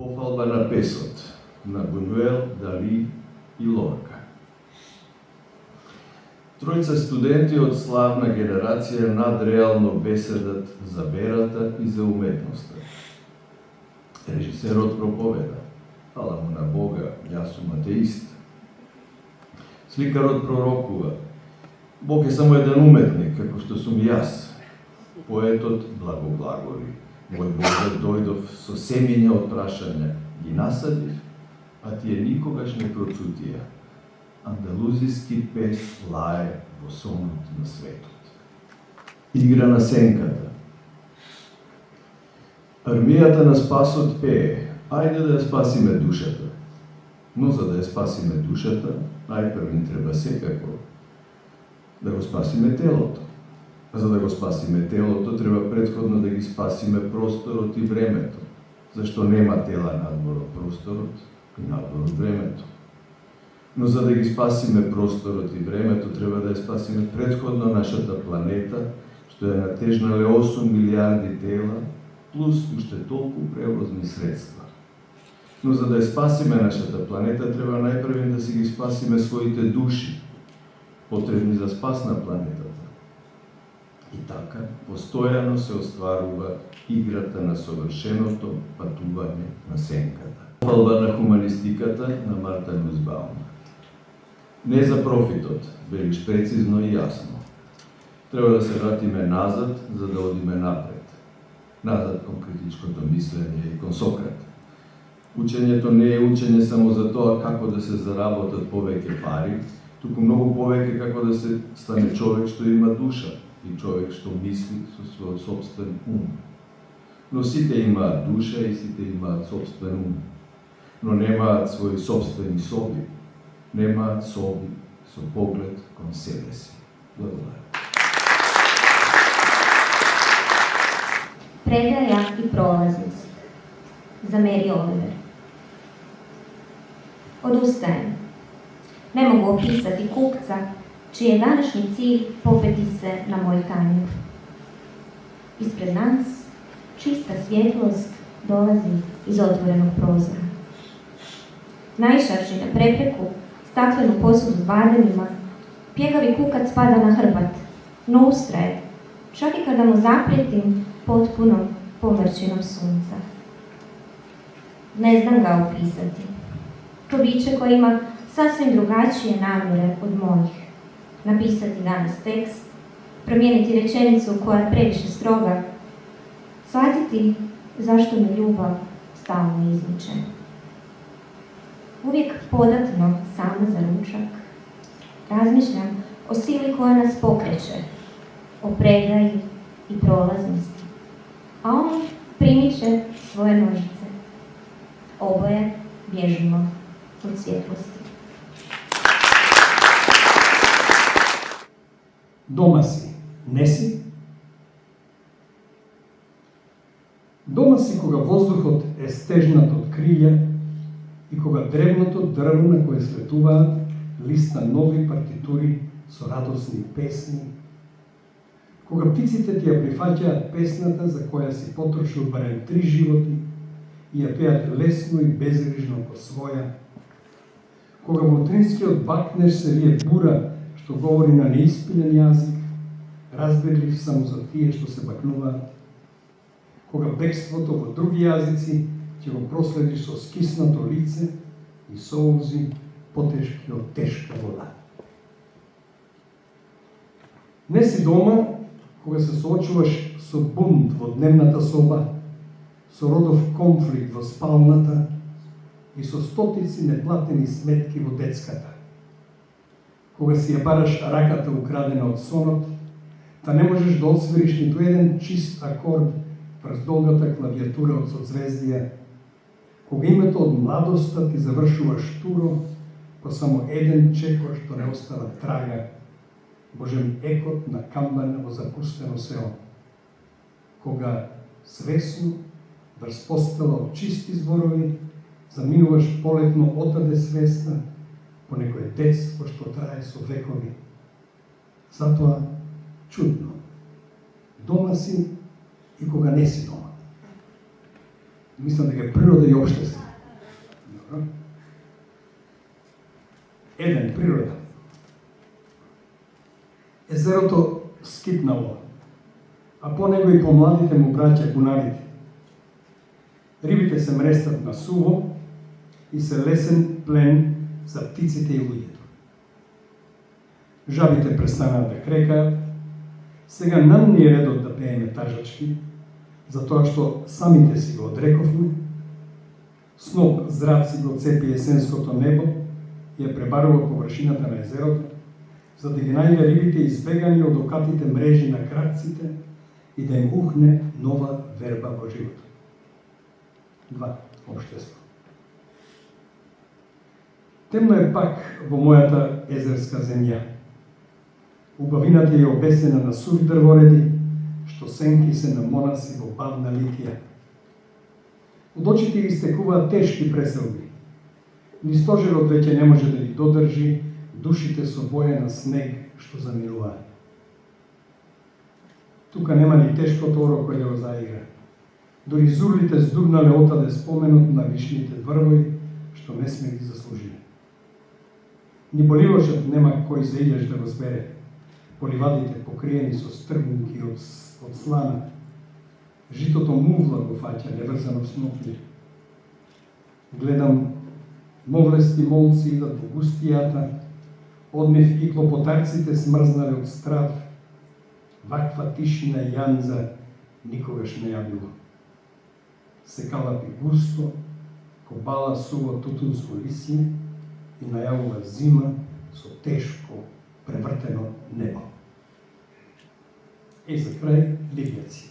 Пофалба на песот на Бунуел, Дали и Лорка. Тројца студенти од славна генерација надреално беседат за верата и за уметноста. Режисерот проповеда: фала му на Бога, јас сум атеист. Сликарот пророкува: Бог е само еден уметник, како што сум јас. Поетот благоговори: мој Боже, дојдов со семиња од прашања, ги насадив, а тие никогаш не процутија. Андалузиски пес лае во сонот на светот. Игра на сенката. Армијата на спасот пее: ајде да ја спасиме душата. Но за да ја спасиме душата, најпрво ни треба секако да го спасиме телото. А за да го спасиме телото, треба претходно да ги спасиме просторот и времето, зашто нема тела надвор од просторот и надвор од времето. Но за да ги спасиме просторот и времето, треба да ја спасиме претходно нашата планета, што е натежнале 8 милиарди тела, плюс уште толку превозни средства. Но за да ја спасиме нашата планета, треба најпрво да си ги спасиме своите души, потребни за спас на планетата. И така, постојано се остварува играта на совршеното патување на сенката. Пофалба на хуманистиката на Марта Нусбаум. Не за профитот, велиш прецизно и јасно. Треба да се вратиме назад, за да одиме напред. Назад кон критичкото мислење и кон Сократ. Учењето не е учење само за тоа како да се заработат повеќе пари, туку многу повеќе како да се стане човек што има душа и човек што мисли со својот собствен ум. Но сите имаат душа и сите имаат собствен ум, но немаат своји собствени соби, немаат соби со поглед кон себе си. Благодарам. Предаја и пролазност. За Мери Оливер. Одустаjem. Не могу описати купца, чиј е данашни cilj попети се на мој танјур. Испред нас, чиста свјетлост долази из отвореног прозора. Наишавши на препреку стаклену посуду с бадемима, пјегави кукац пада на хрбат, но устраje, чак и када му запретим потпуно помрчином сунца. Не знам га описати. То биче кој има sasvim drugačije namjere od mojih. Napisati danas tekst, promijeniti rečenicu koja je previše stroga, shvatiti zašto mi ljubav stalno izmiče. Uvijek podatno, samo za ručak, razmišljam o sili koja nas pokreće, o predaji i prolaznosti, a on primiče svoje nožice. Oboje bježimo od svjetlosti. Дома си, не си? Дома си кога воздухот е стежнат од крилја и кога древното дрво на кое слетуваат листа нови партитури со радосни песни, кога птиците ти ја прифаќаат песната за која си потрошил барем 3 животи и ја пеат лесно и безгрижно по своја, кога во утринскиот бакнеж се вие бура што говори на неиспилен јазик, разберлив само за тие што се бакнуваат, кога бегството во други јазици ќе го проследиш со скиснато лице и соузи потешки од тешка вода. Не си дома кога се соочуваш со бунт во дневната соба, со родов конфликт во спалната и со стотици неплатени сметки во детската. Кога си ја бараш раката украдена од сонот, та не можеш да освириш ниту еден чист акорд през долгата клавиатура од соцвездија, кога името од младоста ти завршува штуро, по само еден чекор што не остава трага, божем екот на камбана во запустено село, кога свесно, врз постела од чисти зборови, заминуваш полетно отаде свесна, по некое детство што трае со векови. Затоа чудно. Дома си и кога не си дома. Мислам дека е природа и општество. Добро. Еден, природа. Езерото скипнало, а по него и помладите му браќа бунарите. Рибите се мрестат на суво и се лесен плен за птиците и луѓето. Жабите престанаат да крекаат. Сега нам ни е редот да пееме тажачки, затоа што самите си го одрековме. Сноп здрав си го цепи есенското небо и ја пребарува површината на езерото, за да ги најде рибите избегани од окатите мрежи на кракците и да им ухне нова верба во животот. 2. Општество. Темно е пак во мојата езерска земја. Убавината е обесена на суви дрвореди, што сенки се на монаси во бавна литија. Од очите ги стекуваат тешки преселби. Ни стожерот веќе не може да ги додржи душите со боја на снег што замируваат. Тука нема ни тешко торо кој да го заигра. Дори зурлите здугнале отаде споменот на вишните врвои, што не сме ги заслужили. Ни боливошот нема кој заидеш да го збере. Поливадите покриени со стрбунки од слана. Житото мувла го фаќа неврзано снопли. Гледам мовлести молци идат во густијата, однев и клопотарците смрзнале од страв. Ваква тишина и јанза никогаш не ја било. Се калапи густо, кобала сува тутунско лисје и најавува зима со тешко превртено небо. И за крај лилјаци.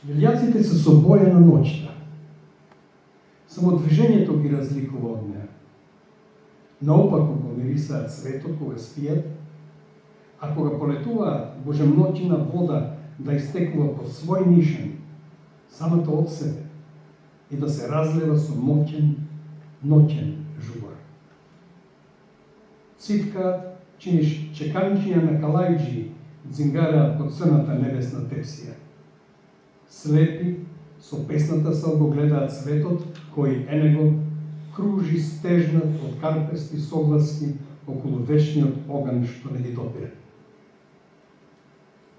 Лилјаците се со боја на ноќта. Само движењето ги разликува од неа. Наопаку го мирисаат светот кога спијат, а кога полетуваат, божемнотина вода да истекува по свој нишан, самата од себе, и да се разлева со моќен, ноќен жубар. Цивкаат, чиниш чеканчија на калајджи, дзингараат под црната небесна тепсија. Слепи, со песната сел го гледаат светот, кој енего кружи стежнат од карпести согласки околу вечниот оган што не ги допира.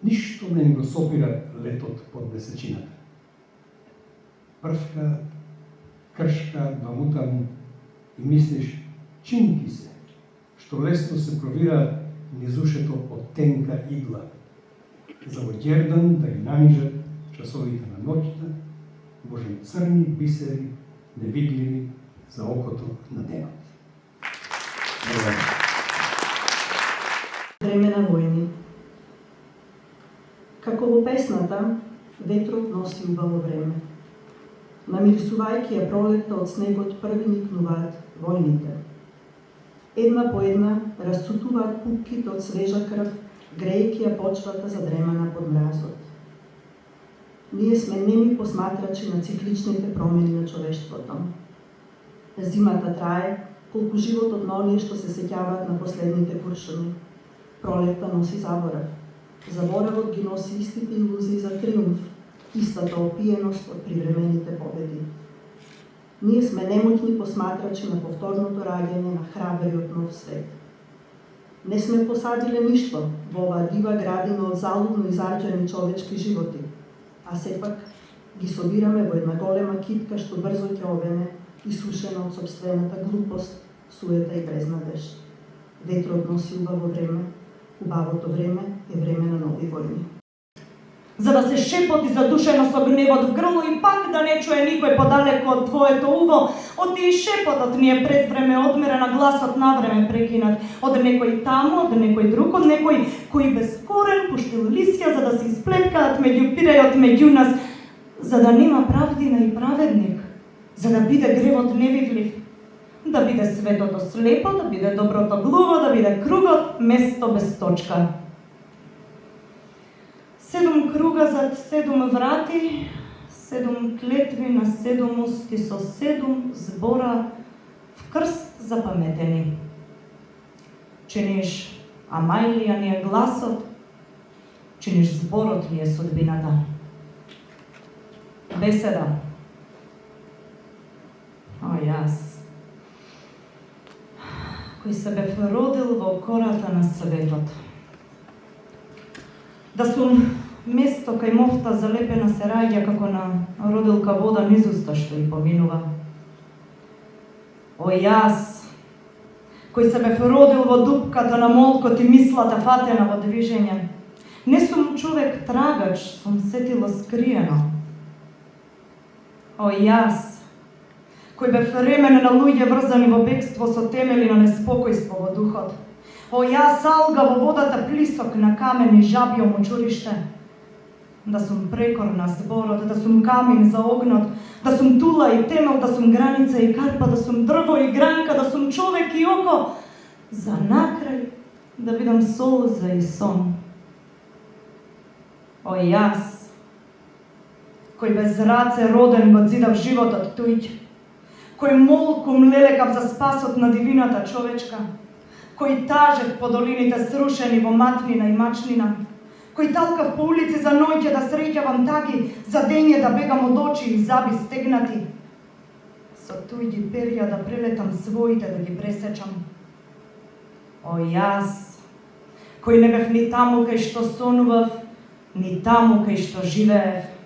Ништо не им го сопира летот под месечината. Првкаат, кршкаат вамутаму и мислиш, чинки се, што лесно се провираат низ ушето од тенка игла, за во ѓердан да ги нанижат часовите на ноќта, божем црни бисери, невидливи за окото на денот. Време на војни. Како во песната, ветрот носи убаво време. Намирисувајќи ја пролетта од снегот, први никнуваат војните. Една по една расцутуваат пупките од свежа крв, грејќи ја почвата задремана под мразот. Ние сме неми посматрачи на цикличните промени на човештвото. Зимата трае, колку животот на оние што се сеќаваат на последните куршуми. Пролетта носи заборав. Заборавот ги носи истите илузии за триумф, истата опиеност од привремените победи. Ние сме немотни посматрачи на повторното раѓање на храбриот нов свет. Не сме посадиле ништо во оваа дива градина од залудно изарџани човечки животи, а сепак ги собираме во една голема китка што брзо ќе овене, исушена од собствената глупост, суета и безнадеж. Ветрот носи убаво време, убавото време е време на нови војни. За да се шепоти задушено со гневот в грло и пак да не чуе никој подалеку од твоето уво, оти и шепотот ни е пред време одмерен, а гласот на време прекинат. Од некој таму, од некој друг, од некој кој безкорен пуштил лисја за да се исплеткаат меѓу пирајот меѓу нас, за да нема правдина и праведник, за да биде гревот невидлив, да биде светото слепо, да биде доброто глуво, да биде кругот место без точка. 7 круга зад 7 врати, 7 клетви на 7 усти со 7 збора в крст запаметени. Чиниш Амајлија ни е гласот, чиниш зборот ни е судбината. Беседа. О, јас, кој се бев родил во кората на светот. Да сум место кај мофта залепена се раѓа како на родилка вода низ уста што и поминува. О, јас, кој се бев родил во дупката на молкот и мислата фатена во движење. Не сум човек трагач, сум сетило скриено. О, јас, кој бев ремене на луѓе врзани во бегство со темели на неспокојство во духот. О, јас, алга во водата, плисок на камен и жабјо мочуриште. Да сум прекор на зборот, да сум камин за огнот, да сум тула и темел, да сум граница и карпа, да сум дрво и гранка, да сум човек и око, за накрај да бидам солза и сон. О, јас, кој без раце роден го зидав животот туѓ, кој молкум лелекав за спасот на дивината човечка, кој тажев по долините срушени во матнина и мачнина, кој талкав по улици за ноќе да среќавам таги, за дење да бегам од очи и заби стегнати, со туѓи перја да прелетам своите да ги пресечам. О, јас, кој не бев ни таму кај што сонував, ни таму кај што живеев.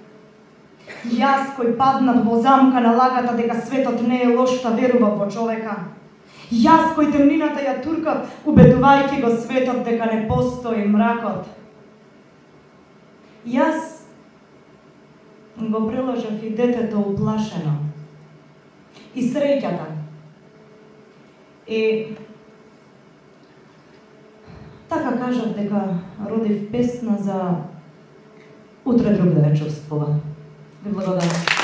Јас кој паднав во замка на лагата дека светот не е лош, та верував во човека. Јас кој темнината ја туркав, убедувајќи го светот дека не постои мракот. Јас го прелажав и детето уплашено, и среќата, и така кажав дека родив песна за утре друг да ја чувствува. Ви благодарам.